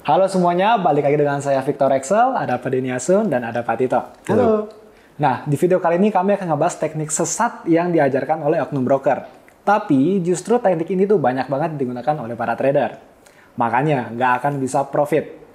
Halo semuanya, balik lagi dengan saya Victor Excel, ada Pak Denny Asun, dan ada Pak Tito. Halo. Nah, di video kali ini kami akan ngebahas teknik sesat yang diajarkan oleh oknum broker. Tapi justru teknik ini tuh banyak banget digunakan oleh para trader. Makanya nggak akan bisa profit.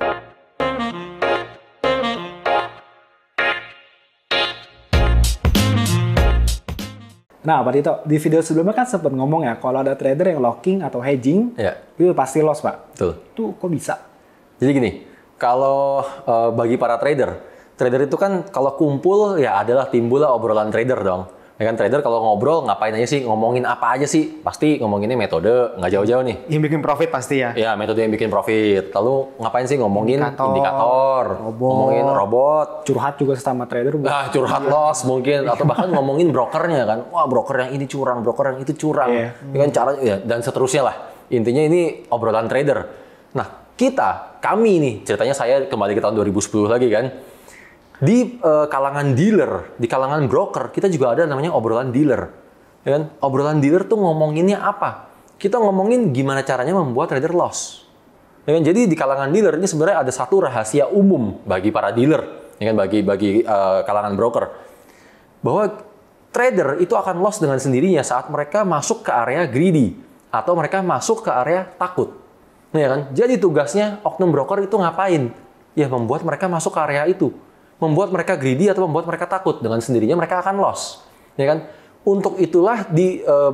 Nah, Pak Tito, di video sebelumnya kan sempat ngomong ya, kalau ada trader yang locking atau hedging, itu pasti loss, Pak. Betul. Tuh kok bisa? Jadi gini, kalau bagi para trader itu kan kalau kumpul ya adalah timbullah obrolan trader dong. Ya kan trader kalau ngobrol ngapain aja sih, ngomongin apa aja sih? Pasti ngomonginnya metode, nggak jauh-jauh nih. Yang bikin profit pasti ya? Ya, metode yang bikin profit. Lalu ngapain sih ngomongin indikator, ngomongin robot. Curhat juga sama trader. Curhat loss mungkin. Atau bahkan ngomongin brokernya kan. Wah, broker yang ini curang, broker yang itu curang. Ya kan cara, ya, dan seterusnya lah. Intinya ini obrolan trader. Nah, kami nih, ceritanya saya kembali ke tahun 2010 lagi kan. Di kalangan dealer, di kalangan broker, kita juga ada namanya obrolan dealer. Ya kan? Obrolan dealer tuh ngomonginnya apa? Kita ngomongin gimana caranya membuat trader loss. Ya kan? Jadi di kalangan dealer ini sebenarnya ada satu rahasia umum bagi para dealer, ya kan? bagi kalangan broker. Bahwa trader itu akan loss dengan sendirinya saat mereka masuk ke area greedy atau mereka masuk ke area takut. Ya kan? Jadi tugasnya oknum broker itu ngapain? Ya membuat mereka masuk ke area itu. Membuat mereka greedy atau membuat mereka takut. Dengan sendirinya mereka akan loss. Ya kan? Untuk itulah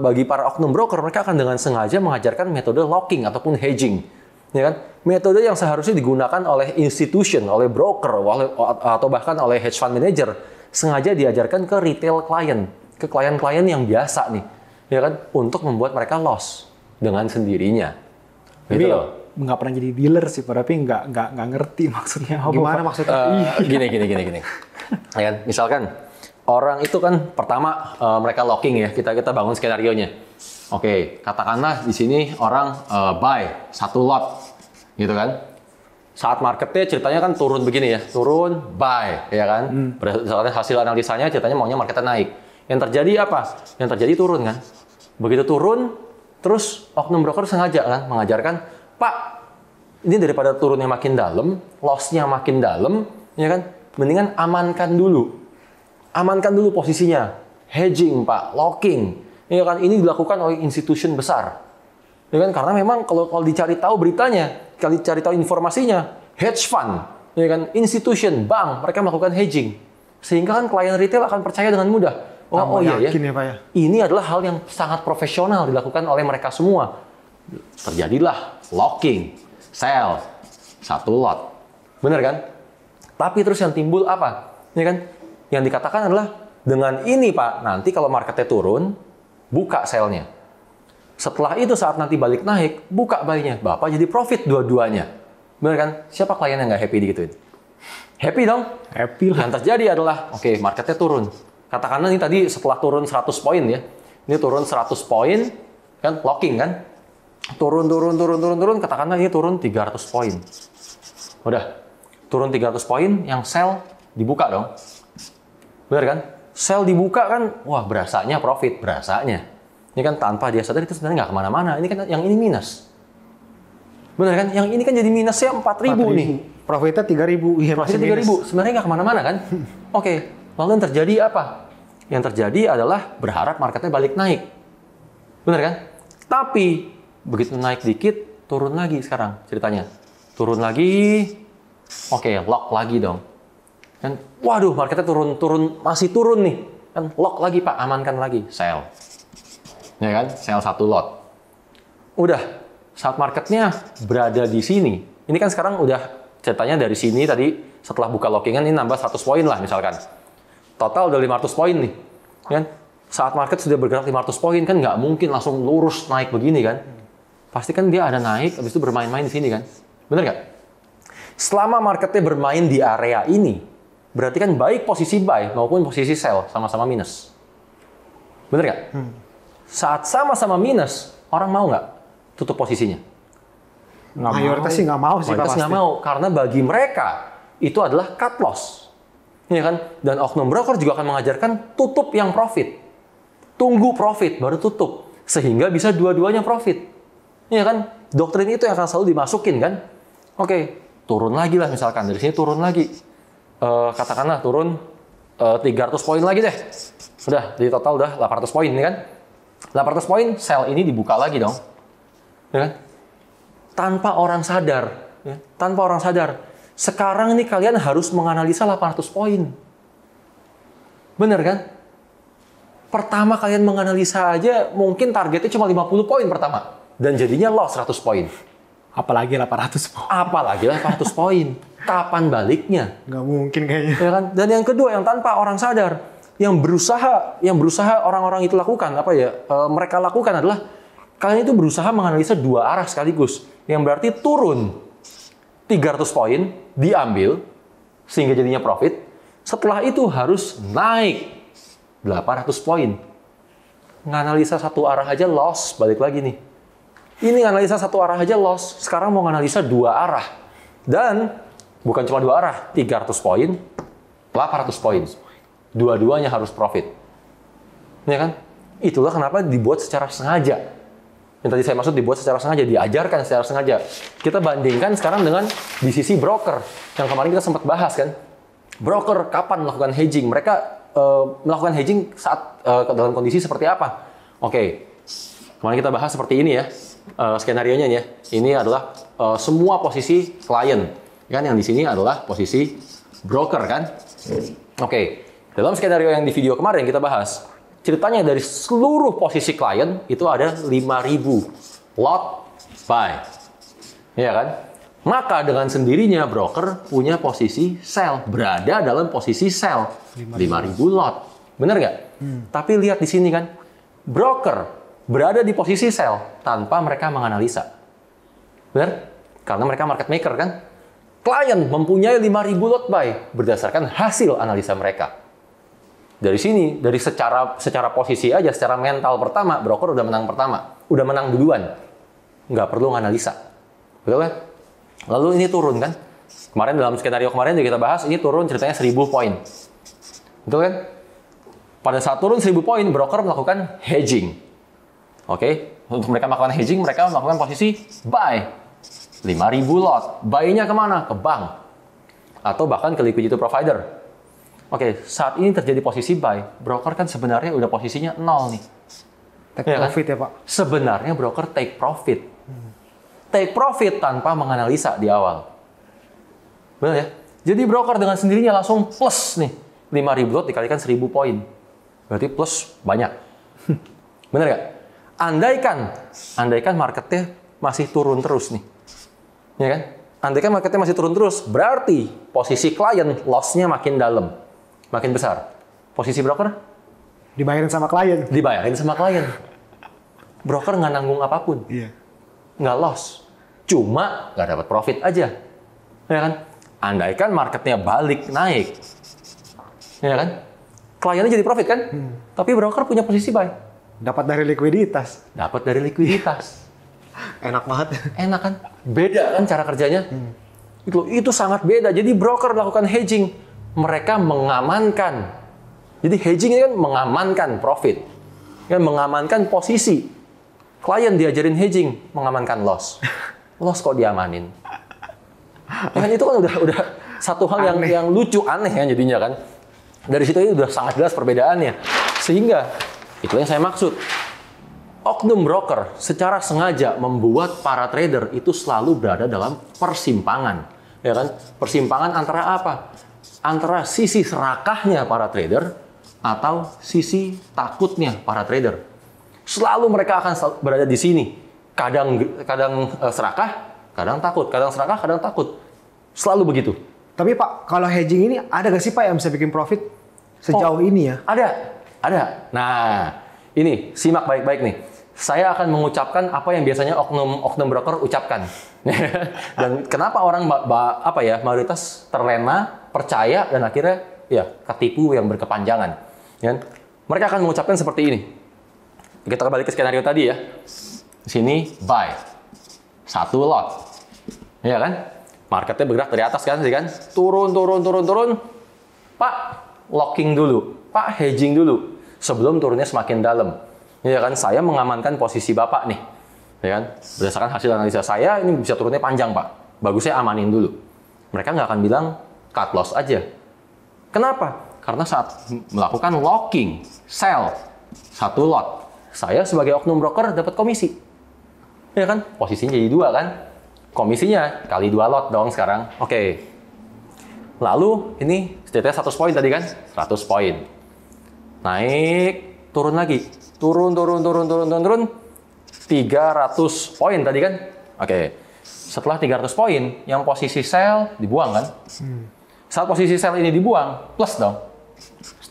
bagi para oknum broker, mereka akan dengan sengaja mengajarkan metode locking ataupun hedging. Ya kan? Metode yang seharusnya digunakan oleh institution, oleh broker, atau bahkan oleh hedge fund manager, sengaja diajarkan ke retail client, ke klien-klien yang biasa nih. Ya kan? Untuk membuat mereka loss dengan sendirinya. Gitu loh. Nggak pernah jadi dealer sih, tapi nggak ngerti maksudnya apa. Gimana maksudnya? Gini. Ya kan? Misalkan orang itu kan pertama mereka locking ya, kita bangun skenario-nya. Oke, katakanlah di sini orang buy satu lot, gitu kan? Saat marketnya ceritanya kan turun begini ya, turun buy, ya kan? Berdasarkan hasil analisanya ceritanya maunya marketnya naik. Yang terjadi apa? Yang terjadi turun kan? Begitu turun, terus oknum broker sengaja kan mengajarkan, Pak, ini daripada turunnya makin dalam, loss-nya makin dalam, ya kan? Mendingan amankan dulu. Amankan dulu posisinya. Hedging, Pak, locking. Ya kan? Ini dilakukan oleh institusi besar. Ya kan? Karena memang kalau dicari tahu beritanya, kalau dicari tahu informasinya, hedge fund, ya kan? Institution, bank, mereka melakukan hedging. Sehingga kan klien retail akan percaya dengan mudah. Oh iya ya. Ya, Pak, ya. Ini adalah hal yang sangat profesional dilakukan oleh mereka semua. Terjadilah locking, sell, satu lot. Bener kan? Tapi terus yang timbul apa? Ya kan? Yang dikatakan adalah, dengan ini Pak, nanti kalau marketnya turun, buka sell-nya. Setelah itu saat nanti balik naik, buka buy-nya. Bapak jadi profit dua-duanya. Bener kan? Siapa klien yang nggak happy digituin? Happy dong? Happy lah. Yang terjadi adalah, oke, marketnya turun. Katakanlah ini tadi setelah turun 100 poin ya. Ini turun 100 poin, kan locking kan? Turun, katakanlah ini turun 300 poin. Udah, turun 300 poin, yang sell dibuka dong. Bener kan? Sell dibuka kan, wah berasanya profit, berasanya. Ini kan tanpa dia sadar itu sebenarnya nggak kemana-mana. Ini kan yang ini minus. Bener kan? Yang ini kan jadi minusnya 4.000 nih. Profitnya 3.000. Iya, profitnya 3.000. Sebenarnya nggak kemana-mana kan? Oke, lalu yang terjadi apa? Yang terjadi adalah berharap marketnya balik naik. Bener kan? Tapi begitu naik dikit, turun lagi sekarang ceritanya. Turun lagi, oke, lock lagi dong. Kan, waduh, marketnya masih turun nih. Kan, lock lagi Pak, amankan lagi, sell. Ya kan, sell satu lot. Udah, saat marketnya berada di sini. Ini kan sekarang udah ceritanya dari sini tadi, setelah buka lockingan ini nambah 100 poin lah misalkan. Total udah 500 poin nih. Kan, saat market sudah bergerak 500 poin kan nggak mungkin langsung lurus naik begini kan. Pasti kan dia ada naik, habis itu bermain-main di sini kan. Bener nggak? Selama marketnya bermain di area ini, berarti kan baik posisi buy maupun posisi sell sama-sama minus. Bener nggak? Saat sama-sama minus, orang mau nggak tutup posisinya? Mayoritas sih nggak mau sih, Pak. Mayoritas nggak mau, karena bagi mereka itu adalah cut loss. Ya kan? Dan oknum broker juga akan mengajarkan tutup yang profit. Tunggu profit, baru tutup. Sehingga bisa dua-duanya profit. Ya kan? Doktrin itu yang akan selalu dimasukin kan? Oke, turun lagi lah misalkan. Dari sini turun lagi. Katakanlah turun 300 poin lagi deh. Udah, di total udah 800 poin ini kan. 800 poin, sell ini dibuka lagi dong. Ya kan? Tanpa orang sadar. Ya, tanpa orang sadar. Sekarang ini kalian harus menganalisa 800 poin. Bener kan? Pertama kalian menganalisa aja mungkin targetnya cuma 50 poin pertama. Dan jadinya loss 100 poin. Apalagi 800 poin. Apalagi 800 poin. Kapan baliknya? Nggak mungkin kayaknya. Ya kan? Dan yang kedua yang tanpa orang sadar, yang berusaha orang-orang itu lakukan mereka lakukan adalah kalian itu berusaha menganalisa dua arah sekaligus. Yang berarti turun 300 poin diambil sehingga jadinya profit. Setelah itu harus naik 800 poin. Nganalisa satu arah aja loss, balik lagi nih. Ini analisa satu arah aja loss. Sekarang mau analisa dua arah. Dan bukan cuma dua arah, 300 poin, 800 poin. Dua-duanya harus profit. Ya kan? Itulah kenapa dibuat secara sengaja. Yang tadi saya maksud dibuat secara sengaja, diajarkan secara sengaja. Kita bandingkan sekarang dengan di sisi broker. Yang kemarin kita sempat bahas kan. Broker kapan melakukan hedging? Mereka melakukan hedging saat dalam kondisi seperti apa? Oke. Kemarin kita bahas seperti ini ya. Skenarionya ya. Ini adalah semua posisi klien. Kan yang di sini adalah posisi broker kan? Oke. Dalam skenario yang di video kemarin kita bahas, ceritanya dari seluruh posisi klien itu ada 5.000 lot buy. Iya kan? Maka dengan sendirinya broker punya posisi sell, berada dalam posisi sell 5.000 lot. Benar nggak? Tapi lihat di sini kan, broker berada di posisi sell tanpa mereka menganalisa. Benar? Karena mereka market maker kan? Klien mempunyai 5.000 lot buy berdasarkan hasil analisa mereka. Dari sini, dari secara posisi aja, secara mental pertama, broker udah menang pertama. Udah menang duluan. Nggak perlu nganalisa. Betul kan? Lalu ini turun kan? Kemarin dalam skenario kemarin juga kita bahas, ini turun ceritanya 1.000 poin. Betul kan? Pada saat turun 1.000 poin, broker melakukan hedging. Oke? Untuk mereka melakukan hedging, mereka melakukan posisi buy. 5.000 lot. Buy-nya kemana? Ke bank. Atau bahkan ke liquidity provider. Oke, saat ini terjadi posisi buy, broker kan sebenarnya udah posisinya 0 nih. Take profit ya Pak? Sebenarnya broker take profit. Take profit tanpa menganalisa di awal. Benar ya? Jadi broker dengan sendirinya langsung plus nih. 5.000 lot dikalikan 1.000 poin. Berarti plus banyak. Benar nggak? Andaikan marketnya masih turun terus nih. Ya kan? Andaikan marketnya masih turun terus, berarti posisi klien loss-nya makin dalam. Makin besar. Posisi broker? Dibayarin sama klien. Dibayarin sama klien. Broker nggak nanggung apapun. Iya. Nggak loss. Cuma nggak dapat profit aja. Ya kan? Andaikan marketnya balik naik. Ya kan? Kliennya jadi profit kan? Tapi broker punya posisi buy. Dapat dari likuiditas. Dapat dari likuiditas. Enak banget. Enak kan? Beda kan cara kerjanya? Itu sangat beda. Jadi broker melakukan hedging. Mereka mengamankan. Jadi hedging ini kan mengamankan profit. Kan mengamankan posisi. Klien diajarin hedging, mengamankan loss. Loss kok diamanin? Ya kan itu kan udah satu hal yang lucu, aneh kan jadinya kan. Dari situ ini udah sangat jelas perbedaannya. Sehingga itu yang saya maksud. Oknum broker secara sengaja membuat para trader itu selalu berada dalam persimpangan. Ya kan? Persimpangan antara apa? Antara sisi serakahnya para trader atau sisi takutnya para trader. Selalu mereka akan berada di sini. Kadang serakah, kadang takut. Kadang serakah, kadang takut. Selalu begitu. Tapi Pak, kalau hedging ini ada nggak sih Pak yang bisa bikin profit sejauh ini ya? Ada. Nah, ini simak baik-baik nih. Saya akan mengucapkan apa yang biasanya oknum broker ucapkan. Dan kenapa orang mayoritas terlena, percaya, dan akhirnya ya ketipu yang berkepanjangan. Ya. Mereka akan mengucapkan seperti ini. Kita kembali ke skenario tadi ya. Di sini buy. 1 lot. Ya kan? Marketnya bergerak dari atas kan, sih kan? Turun. Pak, locking dulu. Pak, hedging dulu. Sebelum turunnya semakin dalam. Ya kan, saya mengamankan posisi Bapak nih. Ya kan? Berdasarkan hasil analisa saya, ini bisa turunnya panjang, Pak. Bagus saya amanin dulu. Mereka nggak akan bilang cut loss aja. Kenapa? Karena saat melakukan locking, sell, satu lot, saya sebagai oknum broker dapat komisi. Ya kan? Posisinya jadi 2 kan? Komisinya kali 2 lot dong sekarang. Oke. Lalu ini setidaknya 100 poin tadi kan? 100 poin. Naik, turun lagi. Turun. 300 poin tadi kan? Oke. Setelah 300 poin, yang posisi sell dibuang kan? Saat posisi sell ini dibuang, plus dong.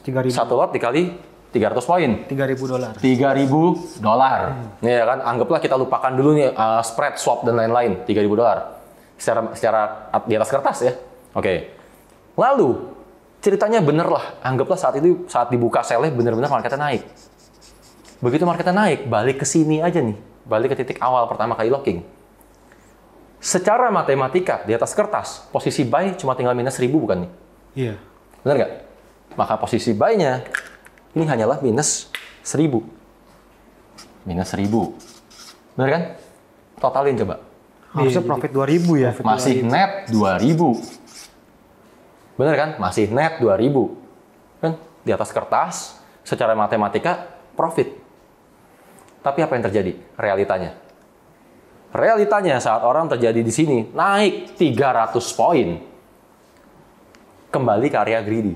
3.000. Satu lot dikali 300 poin. $3.000. $3.000. Nih ya kan, anggaplah kita lupakan dulu nih spread, swap dan lain-lain, $3.000. Secara di atas kertas ya. Oke. Lalu ceritanya bener lah, anggaplah saat dibuka sell-nya bener-bener marketnya naik. Begitu marketnya naik, balik ke sini aja nih, balik ke titik awal pertama kali locking. Secara matematika di atas kertas, posisi buy cuma tinggal minus 1.000 bukan nih? Iya. Benar nggak? Maka posisi buy-nya ini hanyalah minus 1.000. Minus 1.000. Benar kan? Totalin coba. Harusnya profit 2.000 ya. Masih net 2.000. Benar kan? Masih net 2.000. Kan? Di atas kertas, secara matematika, profit. Tapi apa yang terjadi? Realitanya saat orang terjadi di sini, naik 300 poin. Kembali ke area greedy.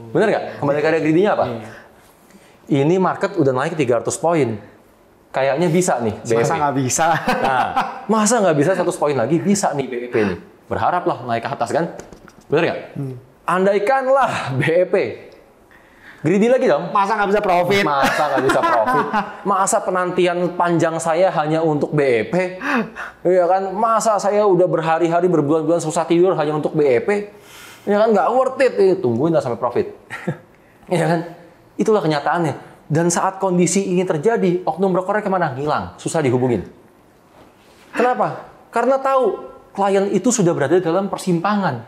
Bener nggak? Kembali ke area greedy-nya apa? Ini market udah naik 300 poin. Kayaknya bisa nih BEP. Masa nggak bisa? Nah, masa nggak bisa 100 poin lagi? Bisa nih BEP nih. Berharaplah naik ke atas kan? Bener nggak? Andaikanlah BEP greedy lagi dong. Masa nggak bisa profit? Masa nggak bisa profit? Masa penantian panjang saya hanya untuk BEP? Iya kan? Masa saya udah berhari-hari, berbulan-bulan susah tidur hanya untuk BEP? Iya kan? Nggak worth it. Tungguin lah sampai profit. Iya kan? Itulah kenyataannya. Dan saat kondisi ini terjadi, oknum brokernya kemana? Hilang. Susah dihubungin. Kenapa? Karena tahu klien itu sudah berada dalam persimpangan.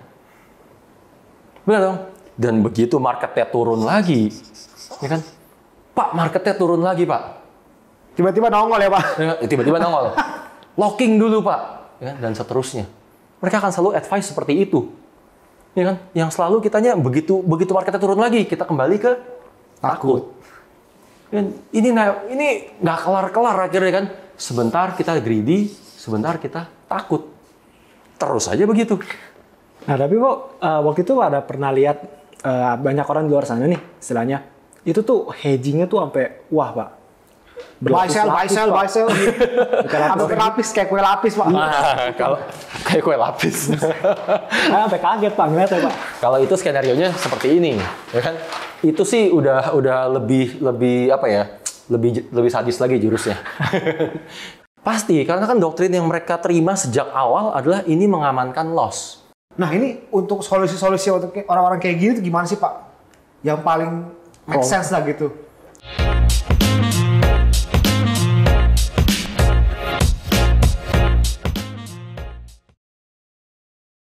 Benar dong? Dan begitu marketnya turun lagi, ya kan? Pak, marketnya turun lagi, Pak. Tiba-tiba nongol ya, Pak? Tiba-tiba nongol. Locking dulu, Pak. Ya kan? Dan seterusnya. Mereka akan selalu advice seperti itu. Ya kan? Yang selalu kitanya begitu marketnya turun lagi, kita kembali ke takut. Dan ini nggak kelar-kelar akhirnya kan. Sebentar kita greedy, sebentar kita takut. Terus aja begitu. Nah, tapi kok waktu itu ada pernah lihat banyak orang di luar sana nih, istilahnya. Itu tuh hedging-nya tuh sampai, wah Pak. Buy sell. Sampai berlapis, kayak kue lapis, Pak. Nah, kalau kayak kue lapis. Sampai kaget Pak, ngeliatnya Pak. Kalau itu skenarionya seperti ini, ya kan? Itu sih udah lebih apa ya? Lebih sadis lagi jurusnya. Pasti, karena kan doktrin yang mereka terima sejak awal adalah ini mengamankan loss. Nah, ini untuk solusi-solusi untuk orang-orang kayak gini tuh gimana sih, Pak? Yang paling make sense lah gitu.